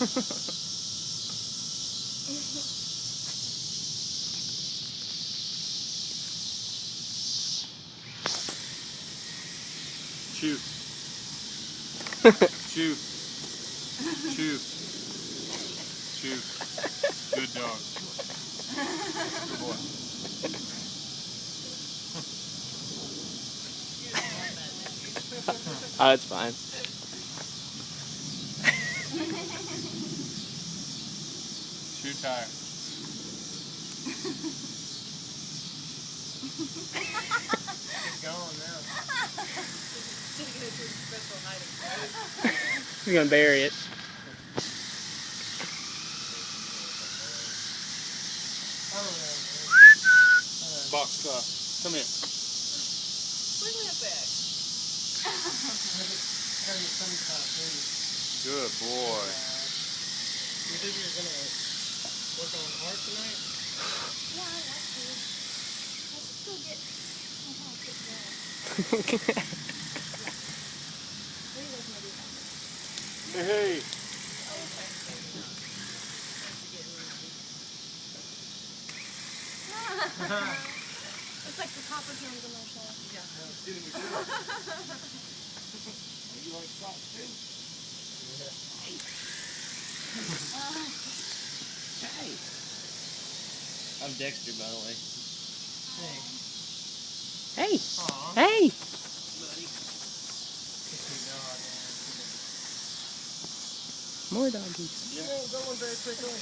Chew. Chew. Chew. Chew. Good dog. Good boy. Oh, it's fine. Chew tire. He's gone now. He's gonna bury it. Box car. Come here. Bring that back. Good boy. You think you're gonna work on art tonight? Yeah, I like to. Let's just go get some kind of quick dinner. What do you guys want to do now? Hey, hey. It's like the Copper Tone commercial. Yeah. You like socks too? Hey. I'm Dexter, by the way. Hey. Hey. Aw. Hey. Buddy. More doggies. You ain't going very quickly.